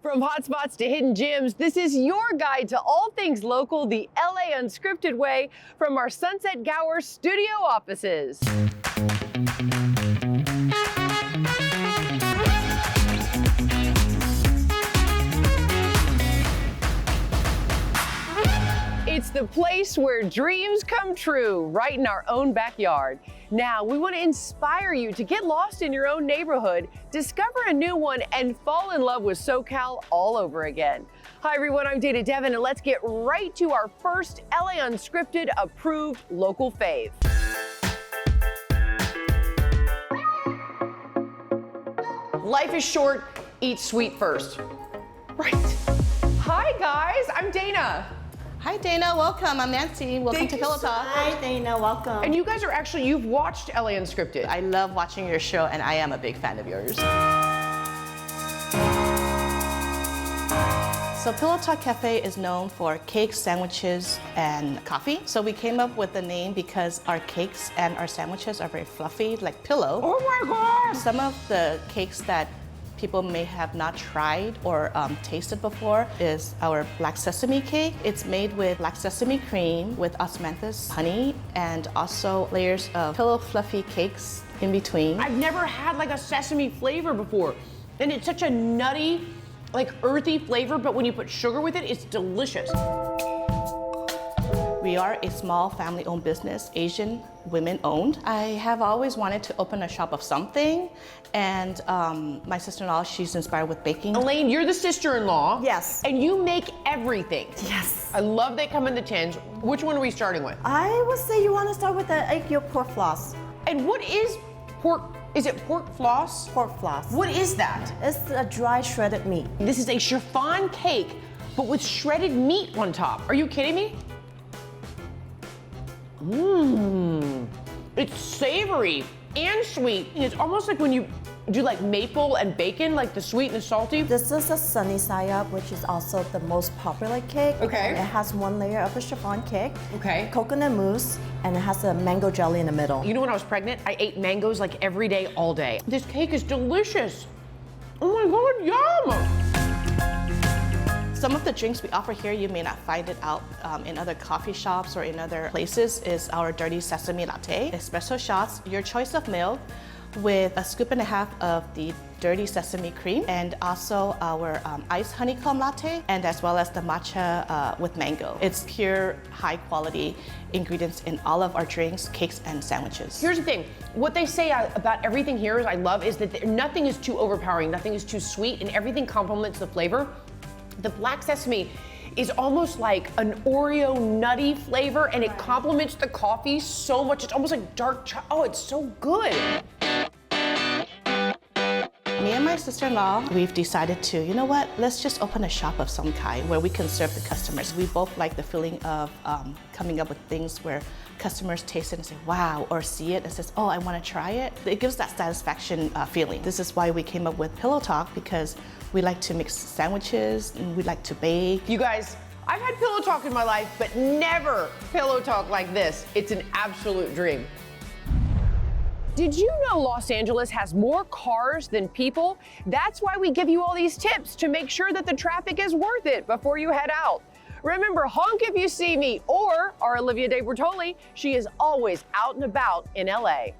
From hotspots to hidden gems, this is your guide to all things local, the LA Unscripted way, from our Sunset Gower studio offices. It's the place where dreams come true, right in our own backyard. Now, we want to inspire you to get lost in your own neighborhood, discover a new one, and fall in love with SoCal all over again. Hi everyone, I'm Dana Devin, and let's get right to our first LA Unscripted approved local fave. Life is short, eat sweet first. Right. Hi guys, I'm Dana. Hi Dana, welcome. I'm Nancy. Welcome to Pillow Talk. Hi Dana, welcome. And you guys are actually, you've watched LA Unscripted. I love watching your show and I am a big fan of yours. So Pillow Talk Cafe is known for cakes, sandwiches, and coffee. So we came up with the name because our cakes and our sandwiches are very fluffy, like pillow. Oh my God! Some of the cakes that people may have not tried or tasted before is our black sesame cake. It's made with black sesame cream with osmanthus honey and also layers of pillow fluffy cakes in between. I've never had like a sesame flavor before. And it's such a nutty, like earthy flavor, but when you put sugar with it, it's delicious. We are a small family-owned business, Asian women-owned. I have always wanted to open a shop of something, and my sister-in-law, she's inspired with baking. Elaine, you're the sister-in-law. Yes. And you make everything. Yes. I love they come in the tins. Which one are we starting with? I would say you want to start with the egg yolk pork floss. And what is pork? Is it pork floss? Pork floss. What is that? It's a dry shredded meat. This is a chiffon cake, but with shredded meat on top. Are you kidding me? Mmm. It's savory and sweet. It's almost like when you do like maple and bacon, like the sweet and the salty. This is a sunny side up, which is also the most popular cake. Okay. It has one layer of a chiffon cake. Okay. Coconut mousse, and it has a mango jelly in the middle. You know, when I was pregnant, I ate mangoes like every day, all day. This cake is delicious. Oh my God, yum! Some of the drinks we offer here, you may not find it out in other coffee shops or in other places, is our dirty sesame latte. Espresso shots, your choice of milk, with a scoop and a half of the dirty sesame cream, and also our iced honeycomb latte, and as well as the matcha with mango. It's pure, high quality ingredients in all of our drinks, cakes, and sandwiches. Here's the thing, what they say about everything here is I love is that nothing is too overpowering, nothing is too sweet, and everything complements the flavor. The black sesame is almost like an Oreo nutty flavor, and it complements the coffee so much. It's almost like dark chocolate. Oh, it's so good. Me and my sister-in-law, we've decided to, you know what, let's just open a shop of some kind where we can serve the customers. We both like the feeling of coming up with things where customers taste it and say, wow, or see it and says, oh, I want to try it. It gives that satisfaction feeling. This is why we came up with Pillow Talk, because we like to mix sandwiches and we like to bake. You guys, I've had pillow talk in my life, but never pillow talk like this. It's an absolute dream. Did you know Los Angeles has more cars than people? That's why we give you all these tips to make sure that the traffic is worth it before you head out. Remember, honk if you see me, or our Olivia De Bertoli, she is always out and about in LA.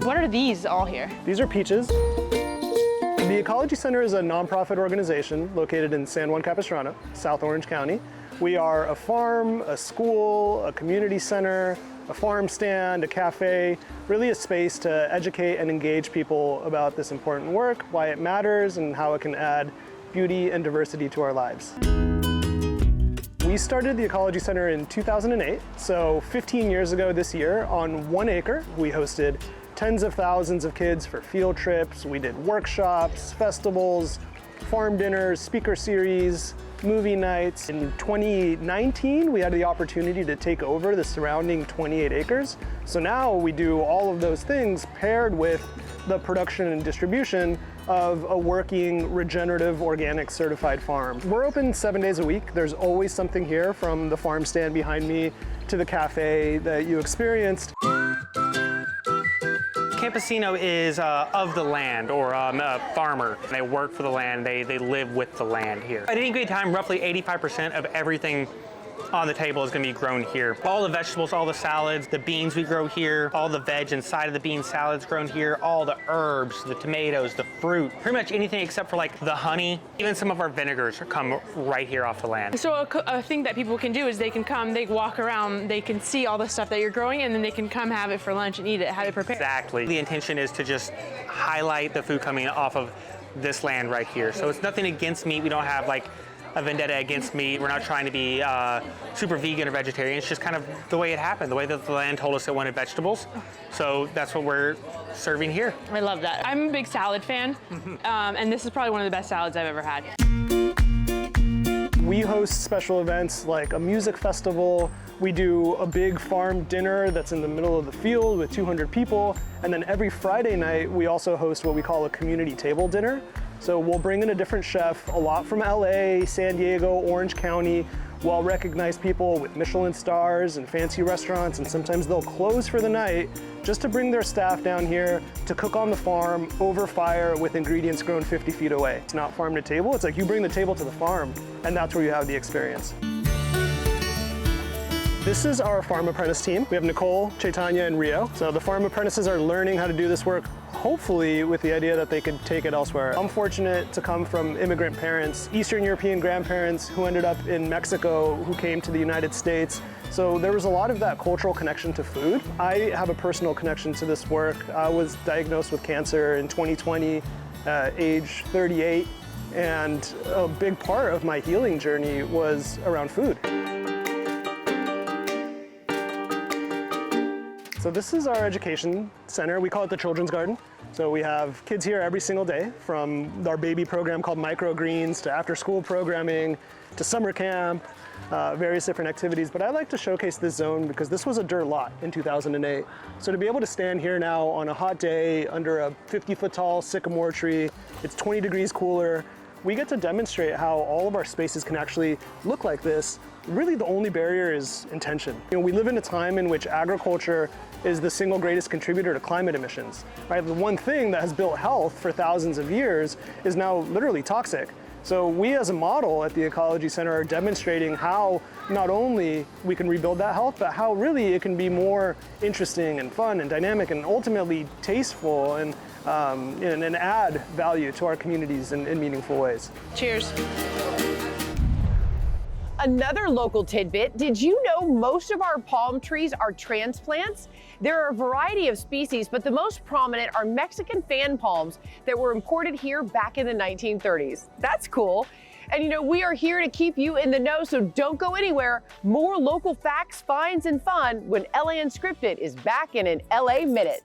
What are these all here? These are peaches. The Ecology Center is a nonprofit organization located in San Juan Capistrano, South Orange County. We are a farm, a school, a community center, a farm stand, a cafe, really a space to educate and engage people about this important work, why it matters, and how it can add beauty and diversity to our lives. We started the Ecology Center in 2008, so 15 years ago this year. On 1 acre, we hosted tens of thousands of kids for field trips. We did workshops, festivals, farm dinners, speaker series, movie nights. In 2019, we had the opportunity to take over the surrounding 28 acres. So now we do all of those things paired with the production and distribution of a working, regenerative, organic certified farm. We're open 7 days a week. There's always something here, from the farm stand behind me to the cafe that you experienced. campesino is of the land, or a farmer. They work for the land, they live with the land here. At any given time, roughly 85% of everything on the table is going to be grown here. All the vegetables, all the salads, the beans we grow here, all the veg inside of the bean salads grown here, all the herbs, the tomatoes, the fruit, pretty much anything except for like the honey. Even some of our vinegars come right here off the land. So a thing that people can do is they can come, they walk around, they can see all the stuff that you're growing, and then they can come have it for lunch and eat it, have it prepared. Exactly. The intention is to just highlight the food coming off of this land right here. So it's nothing against meat. We don't have like a vendetta against meat. We're not trying to be super vegan or vegetarian. It's just kind of the way it happened, the way that the land told us it wanted vegetables. So that's what we're serving here. I love that. I'm a big salad fan, and this is probably one of the best salads I've ever had. We host special events like a music festival. We do a big farm dinner that's in the middle of the field with 200 people. And then every Friday night, we also host what we call a community table dinner. So we'll bring in a different chef, a lot from LA, San Diego, Orange County, well-recognized people with Michelin stars and fancy restaurants, and sometimes they'll close for the night just to bring their staff down here to cook on the farm over fire with ingredients grown 50 feet away. It's not farm to table, it's like you bring the table to the farm, and that's where you have the experience. This is our farm apprentice team. We have Nicole, Chaitanya, and Rio. So the farm apprentices are learning how to do this work, hopefully with the idea that they could take it elsewhere. I'm fortunate to come from immigrant parents, Eastern European grandparents who ended up in Mexico, who came to the United States. So there was a lot of that cultural connection to food. I have a personal connection to this work. I was diagnosed with cancer in 2020, age 38, and a big part of my healing journey was around food. So this is our education center. We call it the Children's Garden. So we have kids here every single day, from our baby program called Microgreens to after-school programming to summer camp, various different activities. But I like to showcase this zone because this was a dirt lot in 2008. So to be able to stand here now on a hot day under a 50-foot tall sycamore tree, it's 20 degrees cooler, we get to demonstrate how all of our spaces can actually look like this. Really, the only barrier is intention. You know, we live in a time in which agriculture is the single greatest contributor to climate emissions. Right? The one thing that has built health for thousands of years is now literally toxic. So we as a model at the Ecology Center are demonstrating how not only we can rebuild that health, but how really it can be more interesting and fun and dynamic and ultimately tasteful and add value to our communities in meaningful ways. Cheers. Another local tidbit, did you know most of our palm trees are transplants? There are a variety of species, but the most prominent are Mexican fan palms that were imported here back in the 1930s. That's cool. And you know, we are here to keep you in the know, so don't go anywhere. More local facts, finds, and fun when LA Unscripted is back in an LA Minute.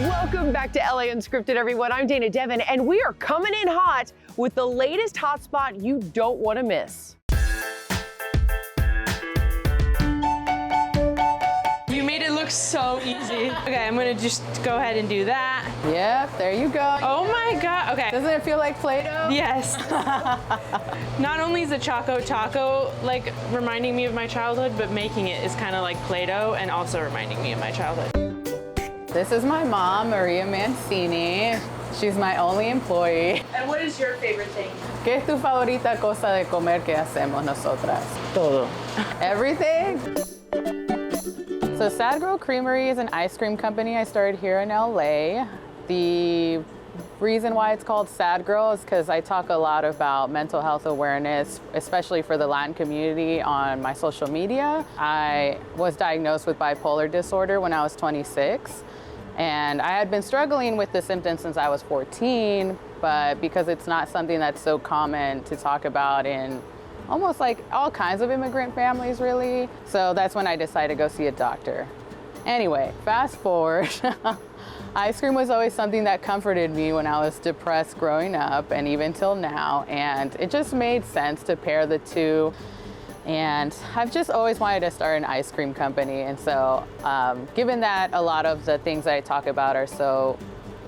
Welcome back to LA Unscripted, everyone. I'm Dana Devin, and we are coming in hot with the latest hotspot you don't want to miss. You made it look so easy. Okay, I'm gonna just go ahead and do that. Yep, there you go. Oh my God, okay. Doesn't it feel like Play-Doh? Yes. Not only is the Choco Taco like reminding me of my childhood, but making it is kind of like Play-Doh and also reminding me of my childhood. This is my mom, Maria Mancini. She's my only employee. And what is your favorite thing? ¿Qué es tu favorita cosa de comer que hacemos nosotras? Todo. Everything? So Sad Girl Creamery is an ice cream company I started here in LA. The reason why it's called Sad Girl is because I talk a lot about mental health awareness, especially for the Latin community on my social media. I was diagnosed with bipolar disorder when I was 26. And I had been struggling with the symptoms since I was 14, but because it's not something that's so common to talk about in almost like all kinds of immigrant families, really. So that's when I decided to go see a doctor. Anyway, fast forward. Ice cream was always something that comforted me when I was depressed growing up and even till now. And it just made sense to pair the two. And I've just always wanted to start an ice cream company. And so given that a lot of the things that I talk about are so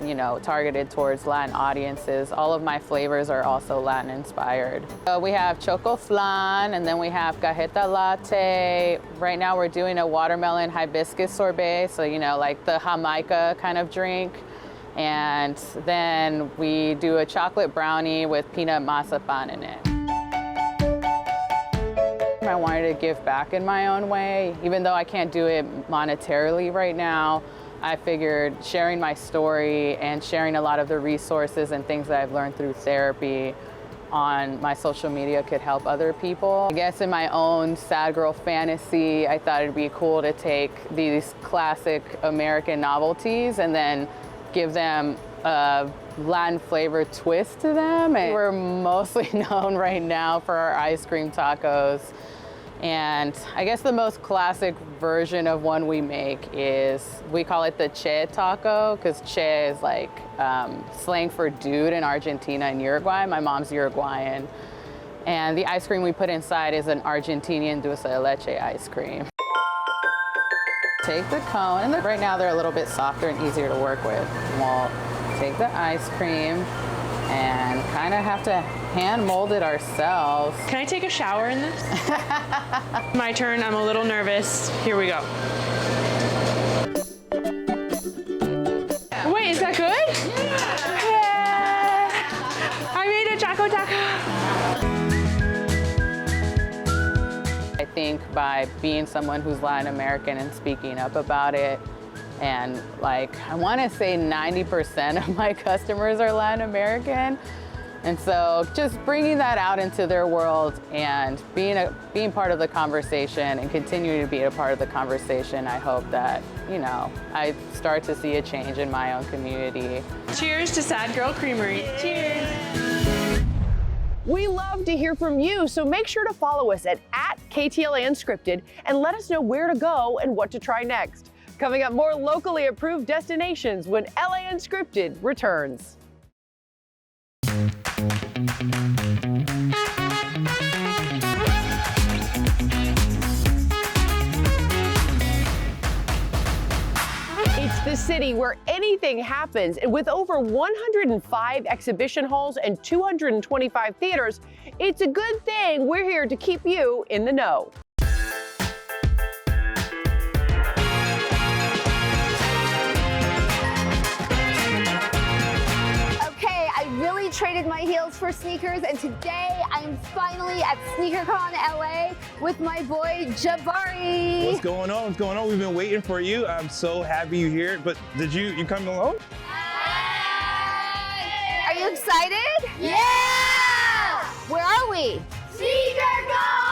you know, targeted towards Latin audiences. All of my flavors are also Latin inspired. We have choco flan, and then we have cajeta latte. Right now we're doing a watermelon hibiscus sorbet, so you know, like the Jamaica kind of drink. And then we do a chocolate brownie with peanut mazapan in it. I wanted to give back in my own way. Even though I can't do it monetarily right now, I figured sharing my story and sharing a lot of the resources and things that I've learned through therapy on my social media could help other people. I guess in my own sad girl fantasy, I thought it'd be cool to take these classic American novelties and then give them a Latin flavor twist to them. And we're mostly known right now for our ice cream tacos. And I guess the most classic version of one we make is, we call it the Che taco, because Che is like slang for dude in Argentina and Uruguay. My mom's Uruguayan. And the ice cream we put inside is an Argentinian dulce de leche ice cream. Take the cone, and right now they're a little bit softer and easier to work with. We'll take the ice cream and kind of have to hand mold it ourselves. Can I take a shower in this? My turn, I'm a little nervous. Here we go. Wait, is that good? Yeah. I made a choco taco. I think by being someone who's Latin American and speaking up about it, and like, I want to say 90% of my customers are Latin American. And so just bringing that out into their world and being part of the conversation and continuing to be a part of the conversation, I hope that, you know, I start to see a change in my own community. Cheers to Sad Girl Creamery. Cheers. We love to hear from you, so make sure to follow us at KTLA Unscripted and let us know where to go and what to try next. Coming up, more locally approved destinations when LA Unscripted returns. It's the city where anything happens, and with over 105 exhibition halls and 225 theaters, it's a good thing we're here to keep you in the know. Really traded my heels for sneakers, and today I'm finally at SneakerCon LA with my boy Jabari. What's going on? What's going on? We've been waiting for you. I'm so happy you're here. But did you come alone? Are you excited? Yeah! Where are we? SneakerCon!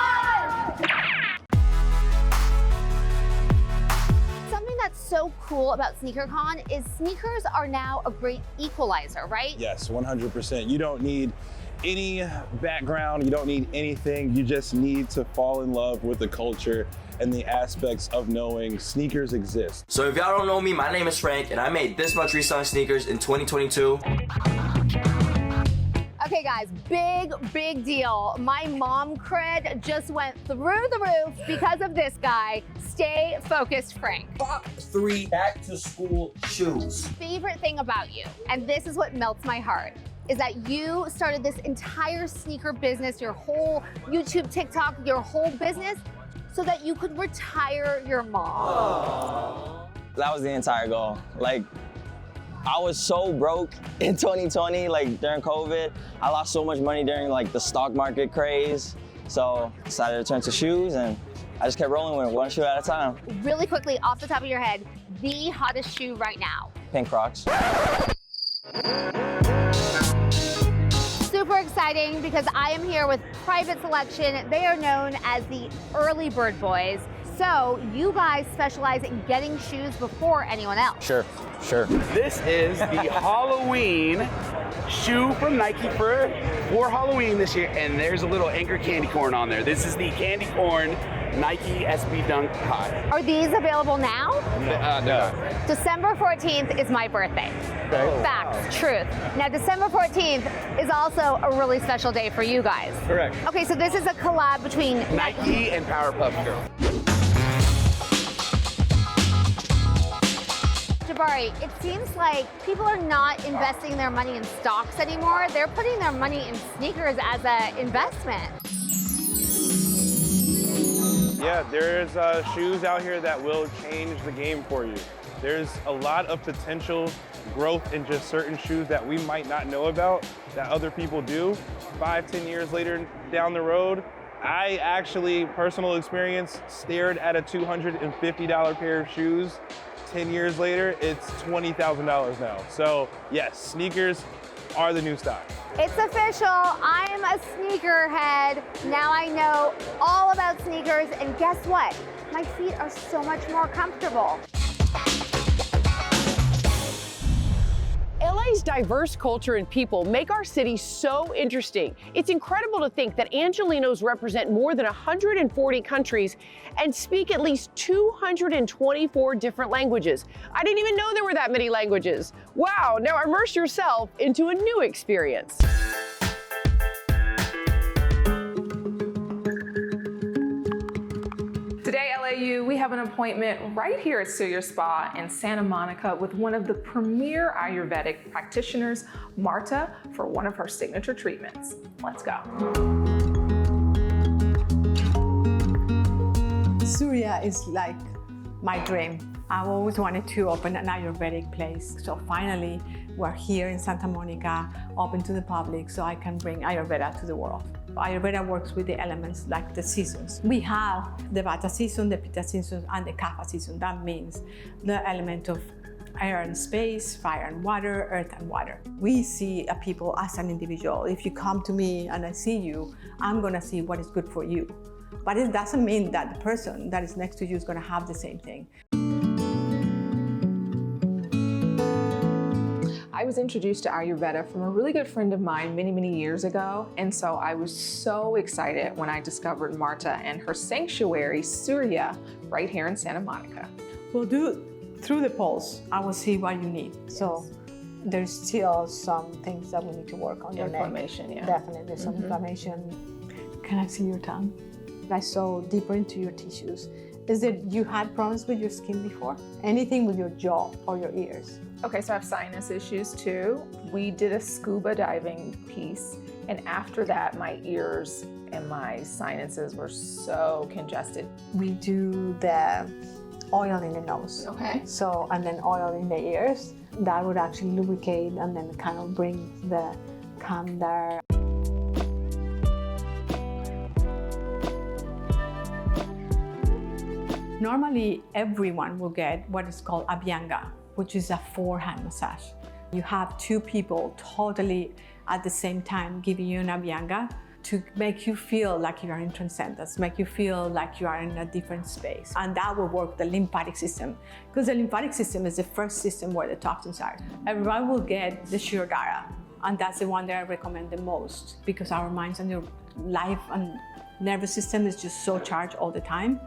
Something that's so cool about SneakerCon is sneakers are now a great equalizer, right? Yes, 100%. You don't need any background. You don't need anything. You just need to fall in love with the culture and the aspects of knowing sneakers exist. So if y'all don't know me, my name is Frank, and I made this much reselling sneakers in 2022. Okay guys, big deal. My mom cred just went through the roof because of this guy. Stay focused, Frank. Top 3 back to school shoes. Favorite thing about you, and this is what melts my heart, is that you started this entire sneaker business, your whole YouTube, TikTok, your whole business, so that you could retire your mom. That was the entire goal. Like, I was so broke in 2020, like during COVID. I lost so much money during like the stock market craze. So I decided to turn to shoes, and I just kept rolling with it, one shoe at a time. Really quickly, off the top of your head, the hottest shoe right now. Pink Crocs. Super exciting because I am here with Private Selection. They are known as the Early Bird Boys. So you guys specialize in getting shoes before anyone else. Sure. This is the Halloween shoe from Nike for Halloween this year, and there's a little Anchor candy corn on there. This is the candy corn Nike SB Dunk High. Are these available now? No. December 14th is my birthday. Okay. Facts, truth. Now December 14th is also a really special day for you guys. Correct. Okay, so this is a collab between Nike and Powerpuff Girls. Jabari, it seems like people are not investing their money in stocks anymore. They're putting their money in sneakers as an investment. Yeah, there's shoes out here that will change the game for you. There's a lot of potential growth in just certain shoes that we might not know about that other people do. 5-10 years later down the road, I actually, personal experience, stared at a $250 pair of shoes. 10 years later, it's $20,000 now. So yes, sneakers are the new stock. It's official, I'm a sneakerhead. Now I know all about sneakers, and guess what? My feet are so much more comfortable. LA's diverse culture and people make our city so interesting. It's incredible to think that Angelenos represent more than 140 countries and speak at least 224 different languages. I didn't even know there were that many languages. Wow, now immerse yourself into a new experience. Today, LAU, we have an appointment right here at Surya Spa in Santa Monica with one of the premier Ayurvedic practitioners, Marta, for one of her signature treatments. Let's go. Surya is like my dream. I've always wanted to open an Ayurvedic place. So finally, we're here in Santa Monica, open to the public, so I can bring Ayurveda to the world. Ayurveda works with the elements like the seasons. We have the Vata season, the Pitta season, and the Kapha season. That means the element of air and space, fire and water, earth and water. We see a people as an individual. If you come to me and I see you, I'm gonna see what is good for you. But it doesn't mean that the person that is next to you is gonna have the same thing. I was introduced to Ayurveda from a really good friend of mine many, many years ago. And so I was so excited when I discovered Marta and her sanctuary, Surya, right here in Santa Monica. We'll do through the pulse. I will see what you need. Yes. So there's still some things that we need to work on. Inflammation, yeah. Definitely some inflammation. Can I see your tongue? I saw deeper into your tissues. Is it you had problems with your skin before? Anything with your jaw or your ears? Okay, so I have sinus issues too. We did a scuba diving piece, and after that, my ears and my sinuses were so congested. We do the oil in the nose. Okay. So, and then oil in the ears. That would actually lubricate and then kind of bring the calm there. Normally, everyone will get what is called abhyanga, which is a forehand massage. You have two people totally at the same time giving you an abhyanga to make you feel like you are in transcendence, make you feel like you are in a different space. And that will work the lymphatic system, because the lymphatic system is the first system where the toxins are. Everyone will get the Shirodhara, and that's the one that I recommend the most, because our minds and your life and nervous system is just so charged all the time.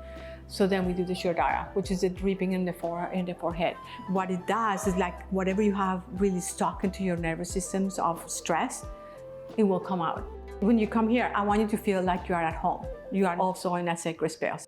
So then we do the Shirodhara, which is the dripping in the forehead. What it does is like whatever you have really stuck into your nervous systems of stress, it will come out. When you come here, I want you to feel like you are at home. You are also in a sacred space.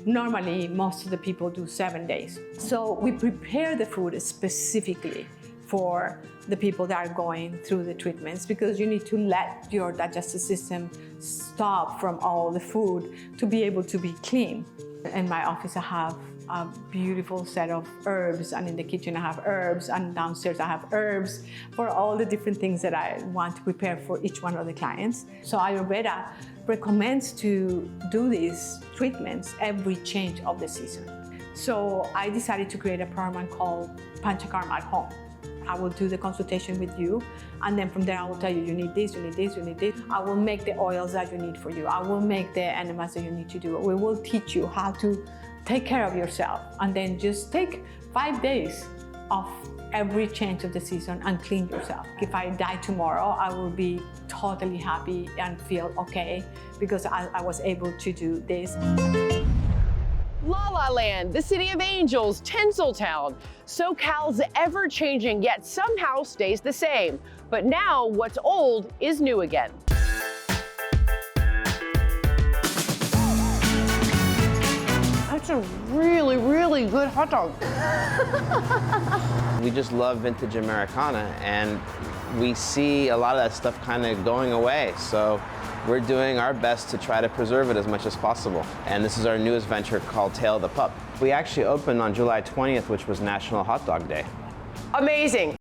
Normally, most of the people do 7 days. So we prepare the food specifically for the people that are going through the treatments, because you need to let your digestive system stop from all the food to be able to be clean. In my office, I have a beautiful set of herbs, and in the kitchen I have herbs, and downstairs I have herbs for all the different things that I want to prepare for each one of the clients. So Ayurveda recommends to do these treatments every change of the season. So I decided to create a program called Panchakarma at Home. I will do the consultation with you, and then from there I will tell you, you need this, you need this, you need this. I will make the oils that you need for you. I will make the enemas that you need to do. We will teach you how to take care of yourself, and then just take 5 days of every change of the season and clean yourself. If I die tomorrow, I will be totally happy and feel okay because I was able to do this. La La Land, the city of angels, Tinseltown. SoCal's ever-changing, yet somehow stays the same. But now, what's old is new again. That's a really, really good hot dog. We just love vintage Americana, and we see a lot of that stuff kind of going away. So we're doing our best to try to preserve it as much as possible. And this is our newest venture called Tail of the Pup. We actually opened on July 20th, which was National Hot Dog Day. Amazing.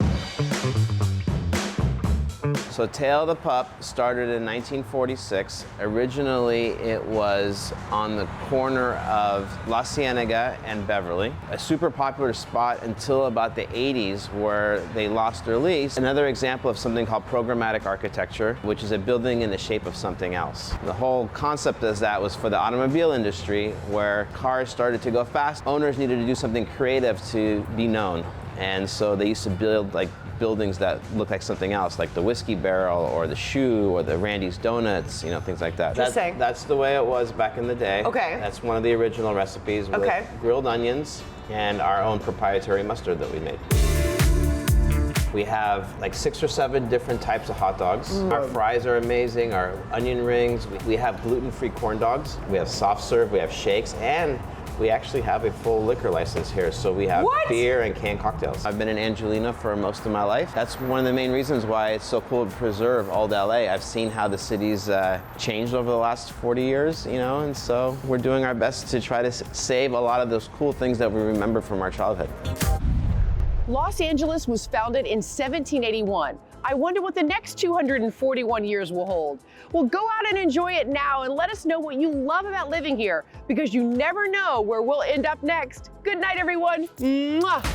So Tail of the Pup started in 1946. Originally, it was on the corner of La Cienega and Beverly, a super popular spot until about the 80s where they lost their lease. Another example of something called programmatic architecture, which is a building in the shape of something else. The whole concept of that was for the automobile industry, where cars started to go fast. Owners needed to do something creative to be known. And so they used to build like buildings that look like something else, like the Whiskey Barrel or the Shoe or the Randy's Donuts, you know, things like that. That's the way it was back in the day. Okay. That's one of the original recipes with grilled onions and our own proprietary mustard that we made. We have like 6 or 7 different types of hot dogs. Our fries are amazing, our onion rings. We have gluten-free corn dogs. We have soft serve, we have shakes, and we actually have a full liquor license here, so we have beer and canned cocktails. I've been in Angelina for most of my life. That's one of the main reasons why it's so cool to preserve Old LA. I've seen how the city's changed over the last 40 years, you know, and so we're doing our best to try to save a lot of those cool things that we remember from our childhood. Los Angeles was founded in 1781. I wonder what the next 241 years will hold. Well, go out and enjoy it now and let us know what you love about living here, because you never know where we'll end up next. Good night, everyone. Mwah.